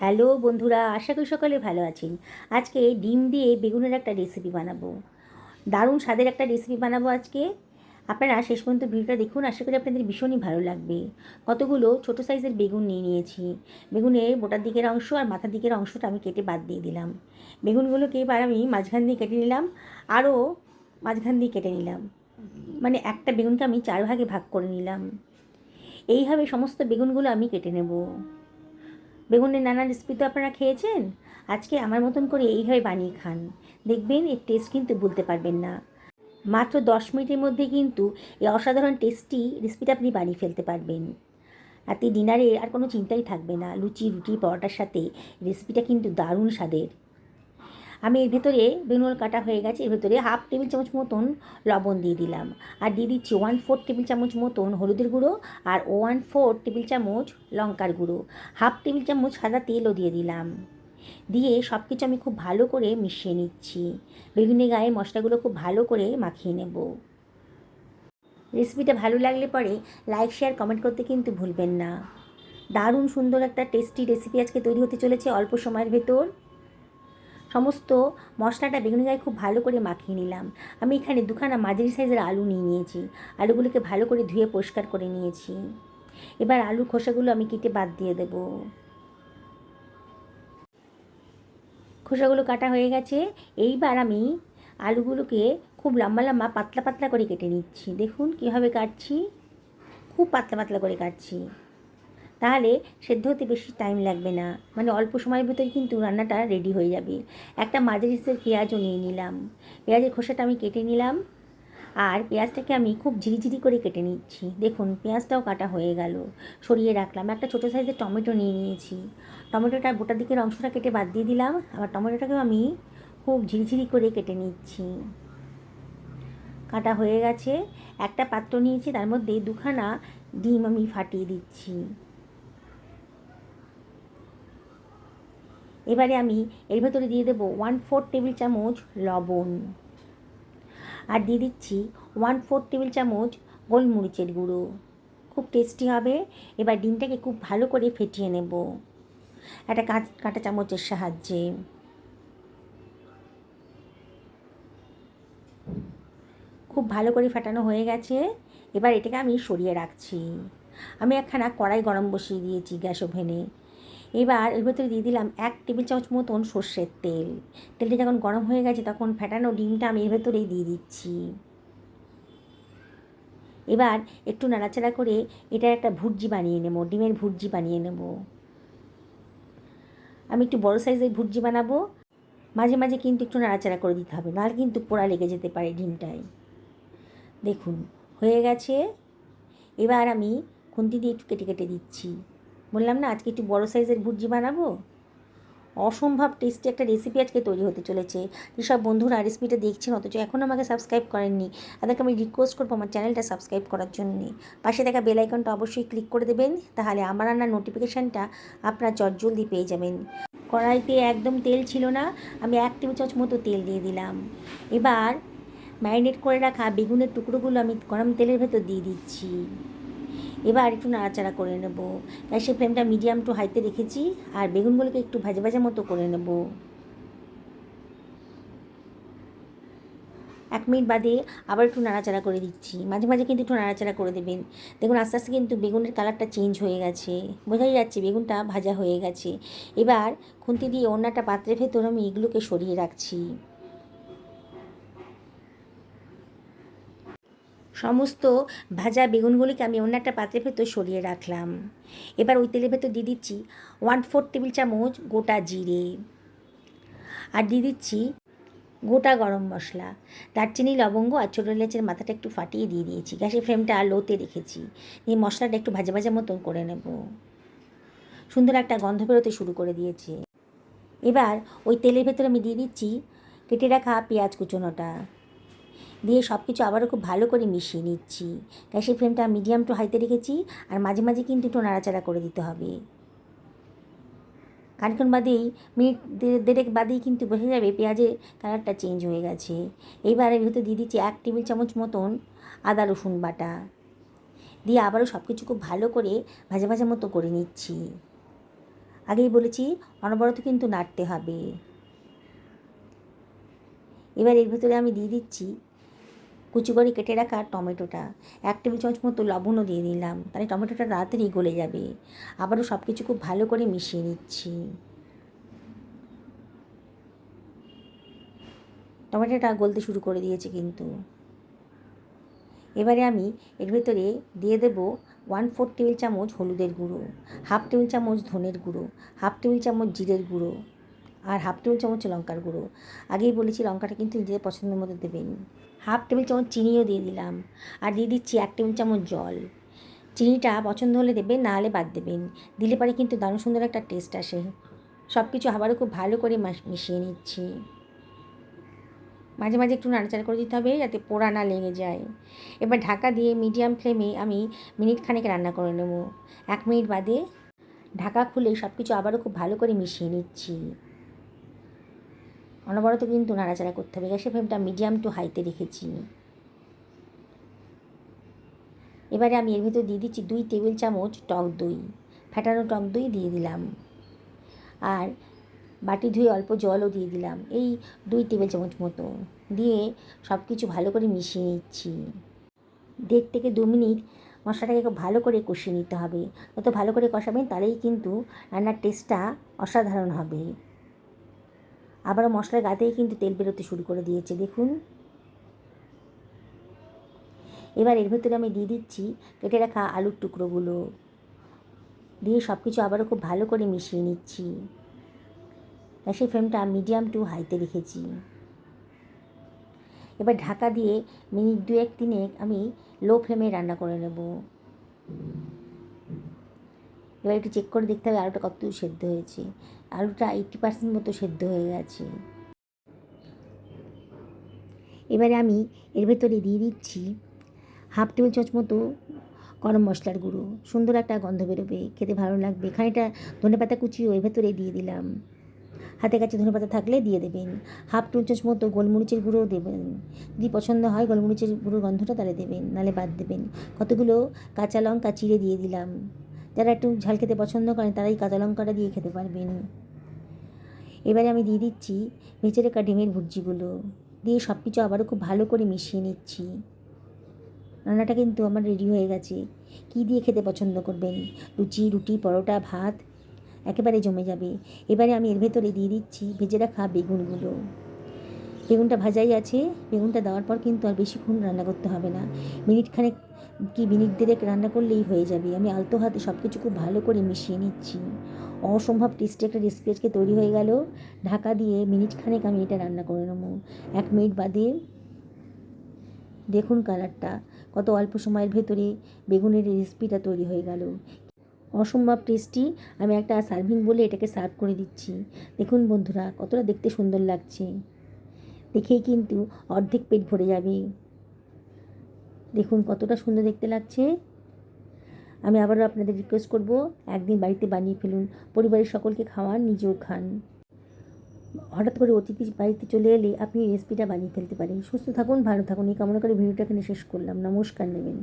Hello বন্ধুরা, আশা করি সকলে ভালো আছেন। আজকে ডিম দিয়ে বেগুনের একটা রেসিপি বানাবো। দারুণ স্বাদের একটা রেসিপি বানাবো আজকে। আপনারা শেষ পর্যন্ত ভিডিওটা দেখুন, আশা করি আপনাদের ভীষণই ভালো লাগবে। কতগুলো ছোটো সাইজের বেগুন নিয়ে নিয়েছি। বেগুনের বোটার দিকের অংশ আর মাথার দিকের অংশটা আমি কেটে বাদ দিয়ে দিলাম। বেগুনগুলোকে এবার আমি মাঝখান দিয়ে কেটে নিলাম, আরও মাঝখান দিয়ে কেটে নিলাম। মানে একটা বেগুনকে আমি 4 ভাগে ভাগ করে নিলাম। এইভাবে সমস্ত বেগুনগুলো আমি কেটে নেব। বেগুনের নানা রেসিপি তো আপনারা খেয়েছেন, আজকে আমার মতন করে এইভাবে বানিয়ে খান, দেখবেন এর টেস্ট কিন্তু ভুলতে পারবেন না। মাত্র 10 মিনিটের মধ্যে কিন্তু এই অসাধারণ টেস্টি রেসিপিটা আপনি বানিয়ে ফেলতে পারবেন। রাতে ডিনারে আর কোনো চিন্তাই থাকবে না, লুচি রুটি পরোটার সাথে রেসিপিটা কিন্তু দারুণ স্বাদের। আমি এর ভেতরে বেগুন কাটা হয়ে গেছে, এর ভেতরে 1/2 টেবিল চামচ মতন লবণ দিয়ে দিলাম, আর দিয়ে দিচ্ছি 1/4 টেবিল চামচ মতন হলুদের গুঁড়ো, আর 1/4 টেবিল চামচ লঙ্কার গুঁড়ো, 1/2 টেবিল চামচ সাদা তেলও দিয়ে দিলাম। দিয়ে সব কিছু আমি খুব ভালো করে মিশিয়ে নিচ্ছি। বেগুনের গায়ে মশলাগুলো খুব ভালো করে মাখিয়ে নেব। রেসিপিটা ভালো লাগলে পরে লাইক শেয়ার কমেন্ট করতে কিন্তু ভুলবেন না। দারুণ সুন্দর একটা টেস্টি রেসিপি আজকে তৈরি হতে চলেছে অল্প সময়ের ভেতর। সমস্ত মশলাটা বেগুনের গায়ে খুব ভালো করে মাখিয়ে নিলাম। আমি এখানে দুখানা মাঝারি সাইজের আলু নিয়ে নিয়েছি। আলুগুলোকে ভালো করে ধুয়ে পরিষ্কার করে নিয়েছি। এবার আলুর খোসাগুলো আমি কেটে বাদ দিয়ে দেব। খোসাগুলো কাটা হয়ে গেছে। এইবার আমি আলুগুলোকে খুব লম্বা লম্বা পাতলা পাতলা করে কেটে নিচ্ছি। দেখুন কীভাবে কাটছি, খুব পাতলা পাতলা করে কাটছি, তাহলে সেদ্ধ হতে বেশি টাইম লাগবে না, মানে অল্প সময়ের ভিতরে কিন্তু রান্নাটা রেডি হয়ে যাবে। একটা মাঝারি সাইজের পেঁয়াজও নিয়ে নিলাম। পেঁয়াজের খোসাটা আমি কেটে নিলাম, আর পেঁয়াজটাকে আমি খুব ঝিরিঝিরি করে কেটে নিচ্ছি। দেখুন পেঁয়াজটাও কাটা হয়ে গেল, সরিয়ে রাখলাম। একটা ছোটো সাইজের টমেটো নিয়ে নিয়েছি। টমেটোটার বোটার দিকের অংশটা কেটে বাদ দিয়ে দিলাম, আবার টমেটোটাকেও আমি খুব ঝিরিঝিরি করে কেটে নিচ্ছি। কাটা হয়ে গেছে। একটা পাত্র নিয়েছি, তার মধ্যে দুখানা ডিম আমি ফাটিয়ে দিচ্ছি। এবারে আমি এর ভেতরে দিয়ে দেবো 1/4 টেবিল চামচ লবণ, আর দিয়ে দিচ্ছি 1/4 টেবিল চামচ গোলমরিচের গুঁড়ো। খুব টেস্টি হবে। এবার ডিমটাকে খুব ভালো করে ফেটিয়ে নেব একটা কাঁটা চামচের সাহায্যে। খুব ভালো করে ফাটানো হয়ে গেছে। এবার এটাকে আমি সরিয়ে রাখছি। আমি একখানা কড়াই গরম বসিয়ে দিয়েছি গ্যাস ওভেনে। এবার এর ভেতরে দিয়ে দিলাম 1 টেবিল চামচ মতন সর্ষের তেল। তেলটা যখন গরম হয়ে গেছে তখন ফেটানো ডিমটা আমি এর ভেতরেই দিয়ে দিচ্ছি। এবার একটু নাড়াচাড়া করে এটার একটা ভুর্জি বানিয়ে নেব, ডিমের ভুর্জি বানিয়ে নেব। আমি একটু বড় সাইজের ভুর্জি বানাবো। মাঝে মাঝে কিন্তু একটু নাড়াচাড়া করে দিতে হবে, নাহলে কিন্তু পোড়া লেগে যেতে পারে ডিমটায়। দেখুন হয়ে গেছে। এবার আমি খুন্তি দিয়ে একটু কেটে কেটে দিচ্ছি। বললাম না আজকে একটু বড় সাইজের ভুর্জি বানাবো। অসম্ভব টেস্টি একটা রেসিপি আজকে তৈরি হতে চলেছে। যেসব বন্ধুরা রেসিপিটা দেখছেন অথচ এখনও আমাকে সাবস্ক্রাইব করেননি, তাদেরকে আমি রিকোয়েস্ট করবো আমার চ্যানেলটা সাবস্ক্রাইব করার জন্যে। পাশে থাকা বেল আইকনটা অবশ্যই ক্লিক করে দেবেন, তাহলে আমার রান্নার নোটিফিকেশানটা আপনার চটজলদি পেয়ে যাবেন। কড়াইতে একদম তেল ছিল না, আমি 1 টেবিল চামচ মতো তেল দিয়ে দিলাম। এবার ম্যারিনেট করে রাখা বেগুনের টুকরোগুলো আমি গরম তেলের ভেতর দিয়ে দিচ্ছি। এবার একটু নাড়াচাড়া করে নেব। গ্যাসের ফ্লেমটা মিডিয়াম টু হাইতে রেখেছি, আর বেগুনগুলোকে একটু ভাজা ভাজা মতো করে নেব। 1 মিনিট বাদে আবার একটু নাড়াচাড়া করে দিচ্ছি। মাঝে মাঝে কিন্তু একটু নাড়াচাড়া করে দেবেন। দেখুন আস্তে আস্তে কিন্তু বেগুনের কালারটা চেঞ্জ হয়ে গেছে, বোঝাই যাচ্ছে বেগুনটা ভাজা হয়ে গেছে। এবার খুন্তি দিয়ে অন্য একটা পাত্রের ভেতর আমি এগুলোকে সরিয়ে রাখছি। সমস্ত ভাজা বেগুনগুলিকে আমি অন্য একটা পাত্রের ভেতর সরিয়ে রাখলাম। এবার ওই তেলের ভেতর দিয়ে দিচ্ছি 1/4 টেবিল চামচ গোটা জিরে, আর দিয়ে দিচ্ছি গোটা গরম মশলা, দারচিনি লবঙ্গ আর ছোটো এলাচের মাথাটা একটু ফাটিয়ে দিয়ে দিয়েছি। গ্যাসের ফ্লেমটা লোতে রেখেছি। এই মশলাটা একটু ভাজা ভাজা মতন করে নেব। সুন্দর একটা গন্ধ বেরোতে শুরু করে দিয়েছে। এবার ওই তেলের ভেতরে আমি দিয়ে দিচ্ছি কেটে রাখা পেঁয়াজ কুচোনোটা, দিয়ে সব কিছু আবারও খুব ভালো করে মিশিয়ে নিচ্ছি। গ্যাসের ফ্লেমটা মিডিয়াম টু হাইতে রেখেছি, আর মাঝে মাঝে কিন্তু একটু নাড়াচাড়া করে দিতে হবে। খানিক্ষণ বাদেই মিনিট দেড়েক বাদেই কিন্তু বোঝা যাবে পেঁয়াজের কালারটা চেঞ্জ হয়ে গেছে। এইবার এর ভেতর দিয়ে দিচ্ছি 1 টেবিল চামচ মতন আদা রসুন বাটা, দিয়ে আবারও সব কিছু খুব ভালো করে ভাজা ভাজা মতো করে নিচ্ছি। আগেই বলেছি অনবরত কিন্তু নাড়তে হবে। এবার এর ভিতরে আমি দিয়ে দিচ্ছি কুচি করে কেটে রাখা টমেটোটা। 1 টেবিল চামচ মতো লবণও দিয়ে দিলাম, তাহলে টমেটোটা তাড়াতাড়ি গলে যাবে। আবারও সব কিছু খুব ভালো করে মিশিয়ে নিচ্ছি। টমেটোটা গলতে শুরু করে দিয়েছে কিন্তু। এবারে আমি এর ভেতরে দিয়ে দেব 1/4 টেবিল চামচ হলুদের গুঁড়ো, 1/2 টেবিল চামচ ধনের গুঁড়ো, 1/2 টেবিল চামচ জিরের গুঁড়ো, আর 1/2 টেবিল চামচ লঙ্কার গুঁড়ো। আগেই বলেছি লঙ্কাটা কিন্তু নিজেদের পছন্দের মতো দেবেন। 1/2 টেবিল চামচ চিনিও দিয়ে দিলাম, আর দিয়ে দিচ্ছি 1 টেবিল চামচ জল। চিনিটা পছন্দ হলে দেবেন, না হলে বাদ দেবেন। দিলে পরে কিন্তু দারুণ সুন্দর একটা টেস্ট আসে। সব কিছু আবারও খুব ভালো করে মিশিয়ে নিচ্ছি। মাঝে মাঝে একটু নাড়াচাড়া করে দিতে হবে যাতে পোড়া না লেগে যায়। এবার ঢাকা দিয়ে মিডিয়াম ফ্লেমে আমি মিনিট খানেক রান্না করে নেব। 1 মিনিট বাদে ঢাকা খুলে সব কিছু আবারও খুব ভালো করে মিশিয়ে নিচ্ছি। অনবরত কিন্তু নাড়াচাড়া করতে হবে। গ্যাসের ফ্লেমটা মিডিয়াম টু হাইতে রেখেছি। এবারে আমি এর ভিতর দিয়ে দিচ্ছি 2 টেবিল চামচ টক দই, ফ্যাটানো টক দই দিয়ে দিলাম, আর বাটি ধুয়ে অল্প জলও দিয়ে দিলাম, এই 2 টেবিল চামচ মতো দিয়ে সব কিছু ভালো করে মিশিয়ে নিচ্ছি। 1.5 থেকে 2 মিনিট মশলাটাকে খুব ভালো করে কষিয়ে নিতে হবে। যত ভালো করে কষাবেন তাহলেই কিন্তু রান্নার টেস্টটা অসাধারণ হবে। আবারও মশলার গা থেকে কিন্তু তেল বেরোতে শুরু করে দিয়েছে, দেখুন। এবার এর ভেতরে আমি দিয়ে দিচ্ছি কেটে রাখা আলুর টুকরোগুলো, দিয়ে সব কিছু আবারও খুব ভালো করে মিশিয়ে নিচ্ছি। গ্যাসের ফ্লেমটা মিডিয়াম টু হাইতে রেখেছি। এবার ঢাকা দিয়ে মিনিট 2-3 আমি লো ফ্লেমে রান্না করে নেব। এবার একটু চেক করে দেখতে হবে আলুটা কতদূর সেদ্ধ হয়েছে। আলুটা 80% মতো সেদ্ধ হয়ে গেছে। এবারে আমি এর ভেতরে দিয়ে দিচ্ছি 1/2 টেবিল চামচ মতো গরম মশলার গুঁড়ো। সুন্দর একটা গন্ধ বেরোবে, খেতে ভালো লাগবে। খানিকটা ধনেপাতা কুচিও এর ভেতরে দিয়ে দিলাম, হাতে কাছে ধনেপাতা থাকলে দিয়ে দেবেন। 1/2 টেবিল চামচ মতো গোলমরিচের গুঁড়োও দেবেন, যদি পছন্দ হয় গোলমরিচের গুঁড়োর গন্ধটা তাহলে দেবেন, নাহলে বাদ দেবেন। কতগুলো কাঁচা লঙ্কা চিড়ে দিয়ে দিলাম। যারা একটু ঝাল খেতে পছন্দ করেন তারা এই কাঁচা লঙ্কাটা দিয়ে খেতে পারবেন। এবারে আমি দিয়ে দিচ্ছি ভেজে রাখা ডিমের ভুর্জিগুলো, দিয়ে সব কিছু আবারও খুব ভালো করে মিশিয়ে নিচ্ছি। রান্নাটা কিন্তু আমার রেডি হয়ে গেছে। কী দিয়ে খেতে পছন্দ করবেন? লুচি, রুটি, পরোটা, ভাত, একেবারে জমে যাবে। এবারে আমি এর ভেতরে দিয়ে দিচ্ছি ভেজে রাখা বেগুনগুলো। বেগুনটা ভাজাই আছে, বেগুনটা দেওয়ার পর কিন্তু আর বেশিক্ষণ রান্না করতে হবে না। মিনিট খানেক কি মিনিট 1.5 রান্না করলেই হয়ে যাবে। আমি আলতো হাতে সব কিছু খুব ভালো করে মিশিয়ে নিচ্ছি। অসম্ভব টেস্টি একটা রেসিপি আজকে তৈরি হয়ে গেল। ঢাকা দিয়ে মিনিট খানেক আমি এটা রান্না করে নেব। 1 মিনিট বাদে দেখুন কালারটা, কত অল্প সময়ের ভেতরে বেগুনের রেসিপিটা তৈরি হয়ে গেল। অসম্ভব টেস্টি। আমি একটা সার্ভিং বলে এটাকে সার্ভ করে দিচ্ছি। দেখুন বন্ধুরা কতটা দেখতে সুন্দর লাগছে, দেখেই কিন্তু অর্ধেক পেট ভরে যাবে। দেখুন কতটা সুন্দর দেখতে লাগছে। আমি আবারও আপনাদের রিকোয়েস্ট করব, একদিন বাড়িতে বানিয়ে ফেলুন, পরিবারের সকলকে খাওয়ান, নিজেও খান। হঠাৎ করে অতিথি বাড়িতে চলে এলে আপনি এই রেসিপিটা বানিয়ে ফেলতে পারেন। সুস্থ থাকুন, ভালো থাকুন, এই কামনা করে ভিডিওটা এখানে শেষ করলাম। নমস্কার নেবেন।